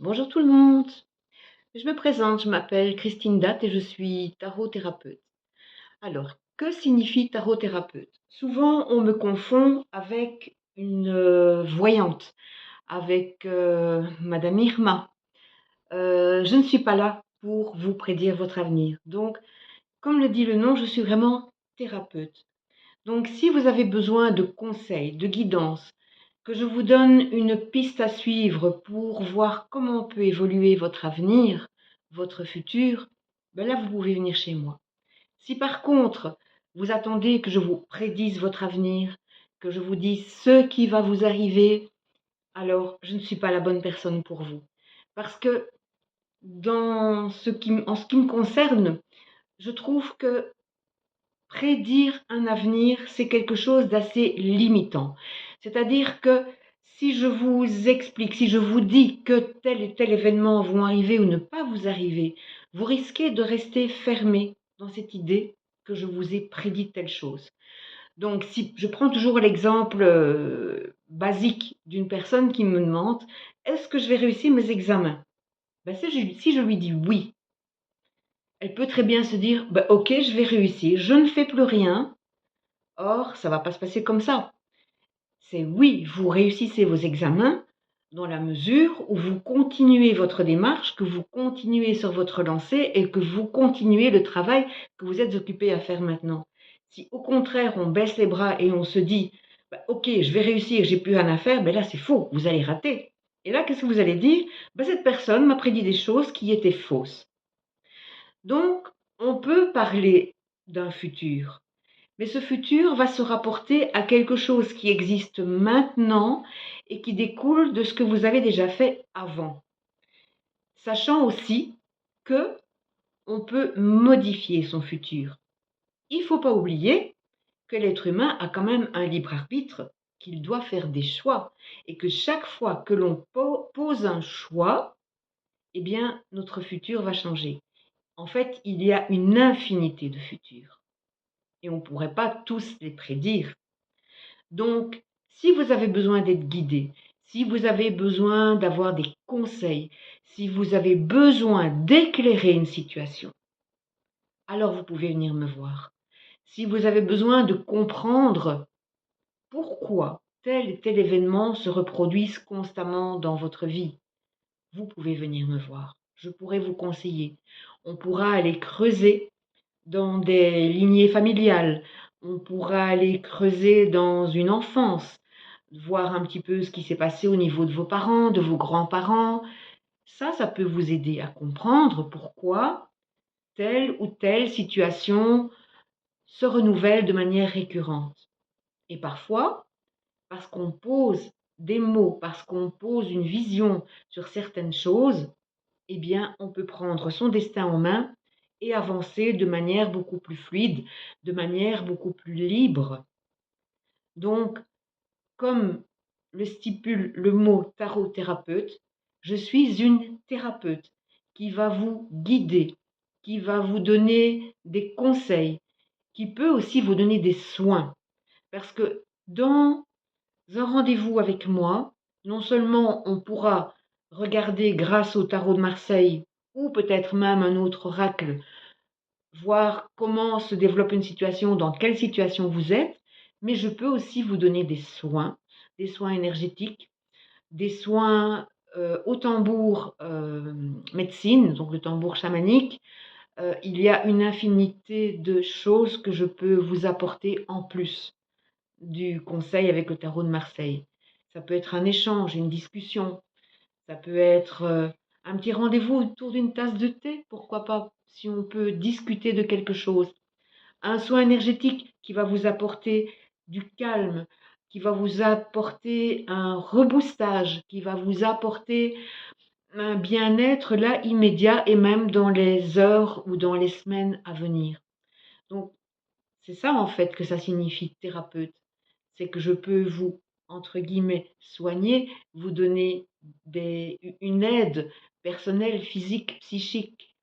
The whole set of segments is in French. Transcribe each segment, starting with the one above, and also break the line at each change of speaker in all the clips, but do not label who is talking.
Bonjour tout le monde. Je me présente, je m'appelle Christine Datt et je suis tarot-thérapeute. Alors, que signifie tarot-thérapeute? Souvent, on me confond avec une voyante, avec Madame Irma. Je ne suis pas là pour vous prédire votre avenir. Donc, comme le dit le nom, je suis vraiment thérapeute. Donc, si vous avez besoin de conseils, de guidance, que je vous donne une piste à suivre pour voir comment peut évoluer votre avenir, votre futur, ben là, vous pouvez venir chez moi. Si par contre, vous attendez que je vous prédise votre avenir, que je vous dise ce qui va vous arriver, alors je ne suis pas la bonne personne pour vous. Parce que en ce qui me concerne, je trouve que prédire un avenir, c'est quelque chose d'assez limitant. C'est-à-dire que si je vous explique, si je vous dis que tel et tel événement vont arriver ou ne pas vous arriver, vous risquez de rester fermé dans cette idée que je vous ai prédit telle chose. Donc, si je prends toujours l'exemple basique d'une personne qui me demande, est-ce que je vais réussir mes examens? Ben, si je lui dis oui, elle peut très bien se dire, ben, ok, je vais réussir, je ne fais plus rien. Or, ça ne va pas se passer comme ça. C'est oui, vous réussissez vos examens dans la mesure où vous continuez votre démarche, que vous continuez sur votre lancée et que vous continuez le travail que vous êtes occupé à faire maintenant. Si au contraire on baisse les bras et on se dit bah, ok, je vais réussir, j'ai plus rien à faire, ben là c'est faux, vous allez rater. Et là, qu'est-ce que vous allez dire? Ben, cette personne m'a prédit des choses qui étaient fausses. Donc, on peut parler d'un futur. Mais ce futur va se rapporter à quelque chose qui existe maintenant et qui découle de ce que vous avez déjà fait avant. Sachant aussi que on peut modifier son futur. Il ne faut pas oublier que l'être humain a quand même un libre arbitre, qu'il doit faire des choix et que chaque fois que l'on pose un choix, eh bien notre futur va changer. En fait, il y a une infinité de futurs et on ne pourrait pas tous les prédire. Donc, si vous avez besoin d'être guidé, si vous avez besoin d'avoir des conseils, si vous avez besoin d'éclairer une situation, alors vous pouvez venir me voir. Si vous avez besoin de comprendre pourquoi tel et tel événement se reproduisent constamment dans votre vie, vous pouvez venir me voir. Je pourrai vous conseiller. On pourra aller creuser dans des lignées familiales. On pourra aller creuser dans une enfance, voir un petit peu ce qui s'est passé au niveau de vos parents, de vos grands-parents. Ça peut vous aider à comprendre pourquoi telle ou telle situation se renouvelle de manière récurrente. Et parfois, parce qu'on pose des mots, parce qu'on pose une vision sur certaines choses, eh bien, on peut prendre son destin en main et avancer de manière beaucoup plus fluide, de manière beaucoup plus libre. Donc, comme le stipule le mot tarot-thérapeute, je suis une thérapeute qui va vous guider, qui va vous donner des conseils, qui peut aussi vous donner des soins. Parce que dans un rendez-vous avec moi, non seulement on pourra regarder grâce au tarot de Marseille ou peut-être même un autre oracle, voir comment se développe une situation, dans quelle situation vous êtes, mais je peux aussi vous donner des soins énergétiques, des soins au tambour médecine, donc le tambour chamanique. Il y a une infinité de choses que je peux vous apporter en plus du conseil avec le tarot de Marseille. Ça peut être un échange, une discussion, ça peut être un petit rendez-vous autour d'une tasse de thé, pourquoi pas, si on peut discuter de quelque chose. Un soin énergétique qui va vous apporter du calme, qui va vous apporter un reboostage, qui va vous apporter un bien-être là immédiat et même dans les heures ou dans les semaines à venir. Donc, c'est ça en fait que ça signifie thérapeute. C'est que je peux vous, entre guillemets, soigner, vous donner une aide personnelle, physique, psychique.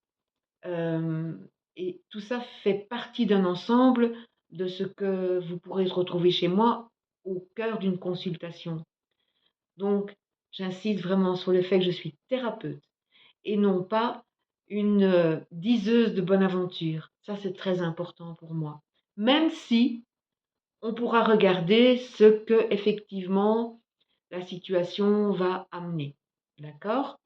Euh, et tout ça fait partie d'un ensemble de ce que vous pourrez retrouver chez moi au cœur d'une consultation. Donc, J'insiste vraiment sur le fait que je suis thérapeute et non pas une diseuse de bonne aventure. Ça, c'est très important pour moi. Même si on pourra regarder ce que effectivement la situation va amener. D'accord?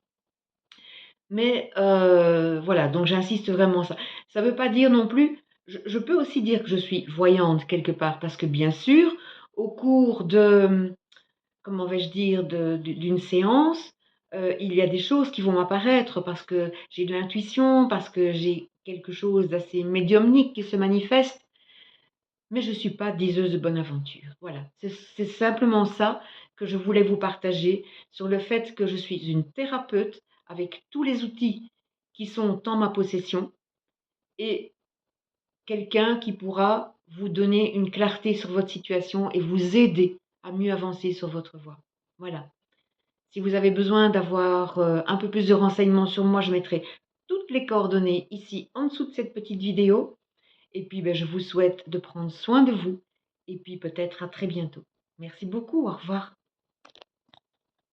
Mais voilà, donc j'insiste vraiment ça. Ça ne veut pas dire non plus, je peux aussi dire que je suis voyante quelque part, parce que bien sûr, au cours de, comment vais-je dire, d'une séance, il y a des choses qui vont m'apparaître parce que j'ai de l'intuition, parce que j'ai quelque chose d'assez médiumnique qui se manifeste, mais je ne suis pas diseuse de bonne aventure. Voilà, c'est simplement ça que je voulais vous partager sur le fait que je suis une thérapeute avec tous les outils qui sont en ma possession et quelqu'un qui pourra vous donner une clarté sur votre situation et vous aider à mieux avancer sur votre voie. Voilà. Si vous avez besoin d'avoir un peu plus de renseignements sur moi, je mettrai toutes les coordonnées ici en dessous de cette petite vidéo. Et puis, ben, je vous souhaite de prendre soin de vous et puis peut-être à très bientôt. Merci beaucoup, au revoir.